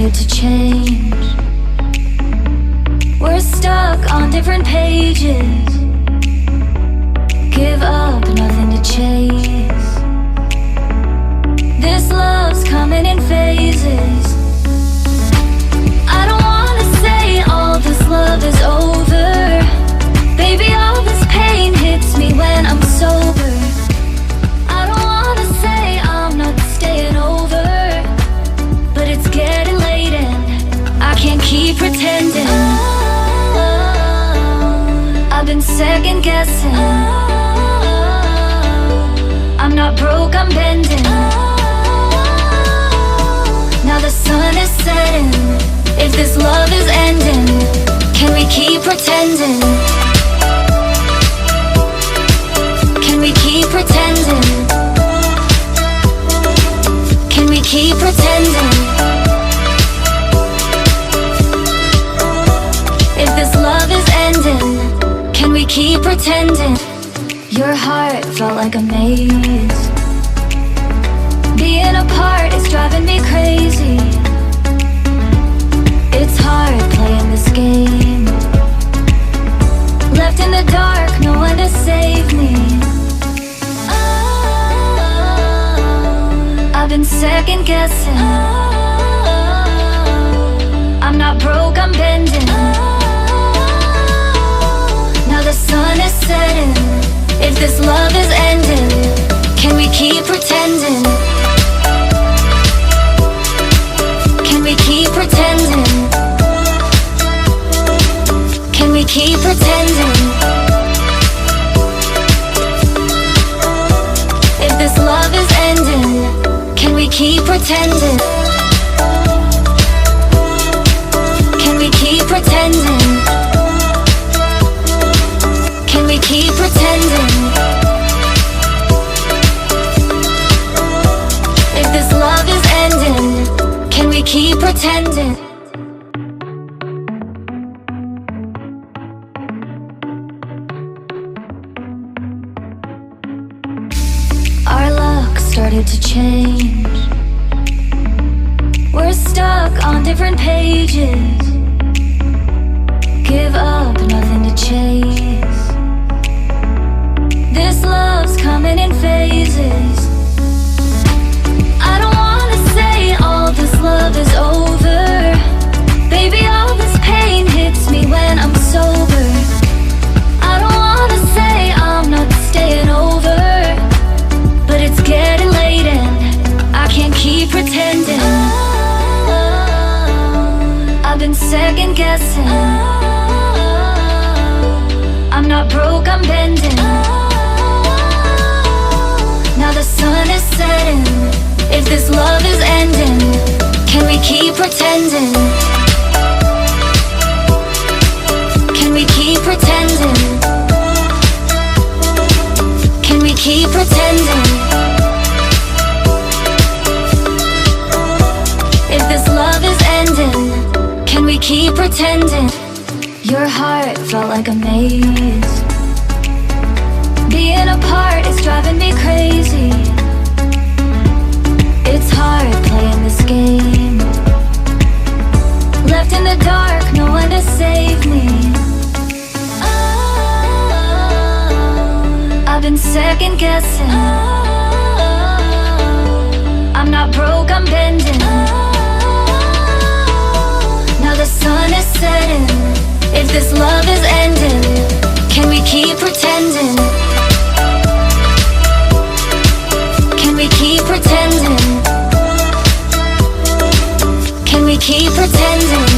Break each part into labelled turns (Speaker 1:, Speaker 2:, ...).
Speaker 1: started to change. We're stuck on different pages. Give up, nothing to chase. This love's coming in phases. I don't wanna say all this love is over. Baby, all this pain hits me when I'm sober. I don't wanna say I'm not staying over, but it's getting late and I can't keep pretending. I've been second guessing. I'm not broke, I'm bending. Now the sun is setting. If this love is ending, can we keep pretending? Can we keep pretending? Can we keep pretending? If this love is ending, can we keep pretending? Your heart felt like a maze. Being apart is driving me crazy. It's hard playing this game. Left in the dark, no one to save me. I've been second guessing. I'm not broke, I'm bending. Now the sun is setting. If this love is ending, can we keep pretending? Can we keep pretending? Can we keep pretending? If this love is ending, can we keep pretending? Can we keep pretending? Can we keep pretending? If this love is ending, can we keep pretending? Our luck started to change. We're stuck on different pages. Give up, nothing to chase. This love's coming in phases. I don't wanna say all this love is over. Baby, all this pain hits me when I'm sober. I don't wanna say I'm not staying over, but it's getting late and I can't keep pretending. I've been second guessing. I'm not broke, I'm bending. Now the sun is setting. If this love is ending, can we keep pretending? Can we keep pretending? Can we keep pretending? If this love is ending, can we keep pretending? Your heart felt like a maze. Being apart is driving me crazy. It's hard playing this game. Left in the dark, no one to save me. I've been second guessing. I'm not broke, I'm bending. Now the sun is setting. If this love is ending, can we keep pretending? Can we keep pretending? Can we keep pretending?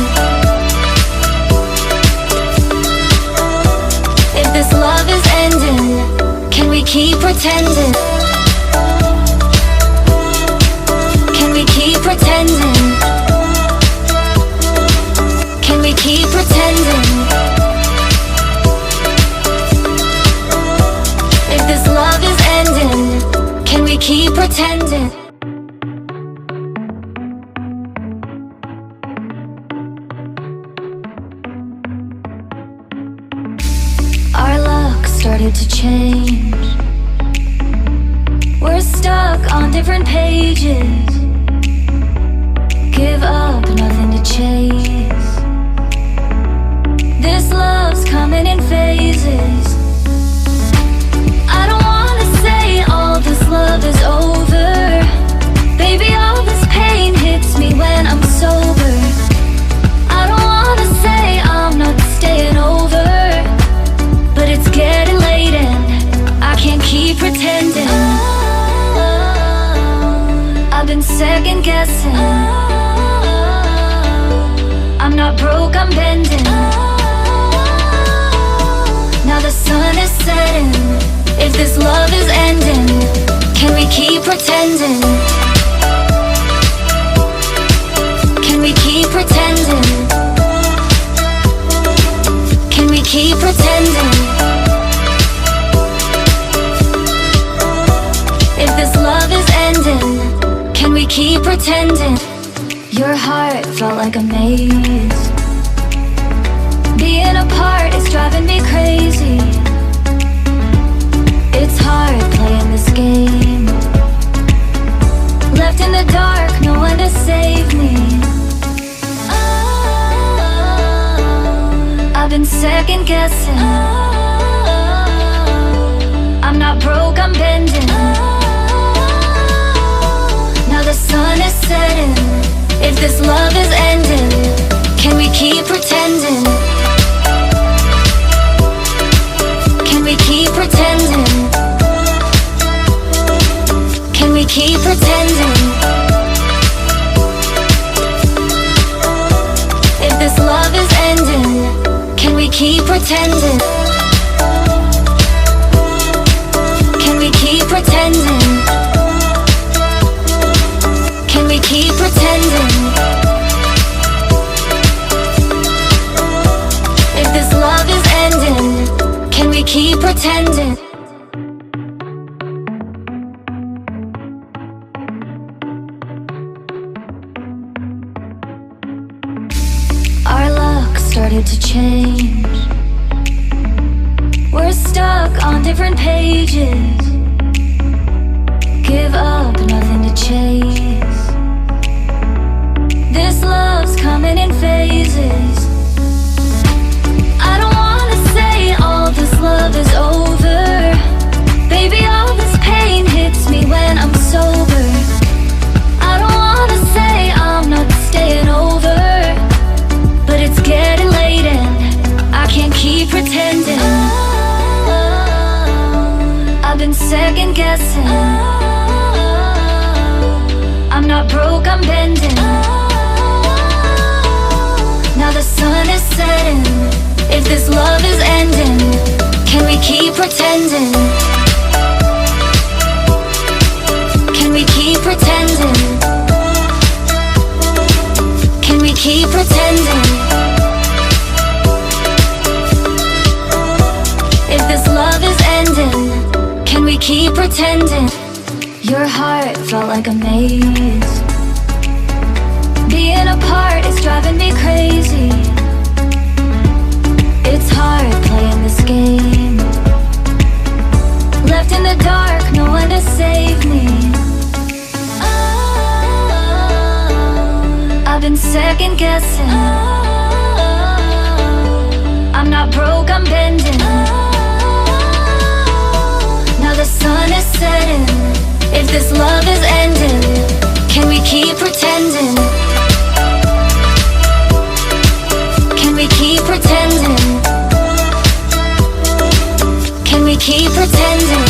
Speaker 1: If this love is ending, can we keep pretending? Can we keep pretending? Can we keep pretending? If this love is ending, can we keep pretending? Our luck started to change. We're stuck on different pages. Give up, nothing to chase. This love's coming in phases. I don't wanna say all this love is over. Baby, all this pain hits me when I'm sober. I don't wanna say I'm not staying over, but it's getting late and I can't keep pretending. I've been second guessing. I'm not broke, I'm bending. Now the sun is setting. If this love is ending, can we keep pretending? Can we keep pretending? Can we keep pretending? If this love is ending, can we keep pretending? Your heart felt like a maze. Being apart is driving me crazy. It's hard playing this game. Left in the dark, no one to save me. I've been second guessing. I'm not broke, I'm bending. Now the sun is setting. If this love is ending, can we keep pretending? Can we keep pretending? Can we keep pretending? If this love is ending, can we keep pretending? Can we keep pretending? Can we keep pretending? If this love is ending, can we keep pretending? Our luck started to change. We're stuck on different pages. Give up, nothing to chase. This love's coming in phases. I don't wanna say all this love is over. Baby, all this pain hits me when I'm sober. I don't wanna say I'm not staying over, but it's getting late and I can't keep pretending. I've been second guessing. I'm not broke, I'm bending. Now the sun is setting. If this love is ending, can we keep pretending? Can we keep pretending? Can we keep pretending? If this love is ending, can we keep pretending? Your heart felt like a maze. Being apart is driving me crazy. It's hard playing this game. Left in the dark, no one to save me. I've been second guessing. I'm not broke, I'm bending. Now the sun is setting. If this love is ending, can we keep pretending? Can we keep pretending? Can we keep pretending?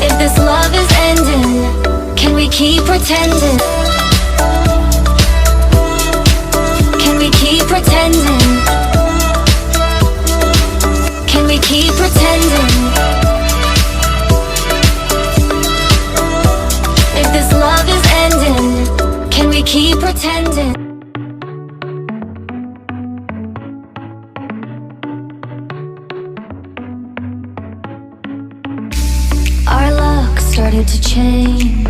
Speaker 1: If this love is ending, can we keep pretending? Can we keep pretending? Can we keep pretending? If this love is ending, can we keep pretending? Our luck started to change.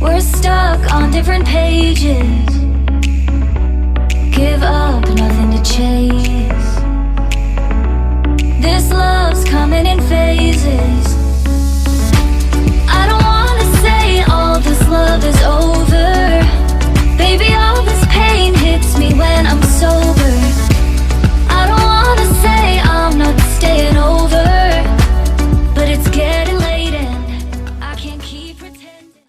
Speaker 1: We're stuck on different pages. Give up, nothing to chase. This love's coming in phases.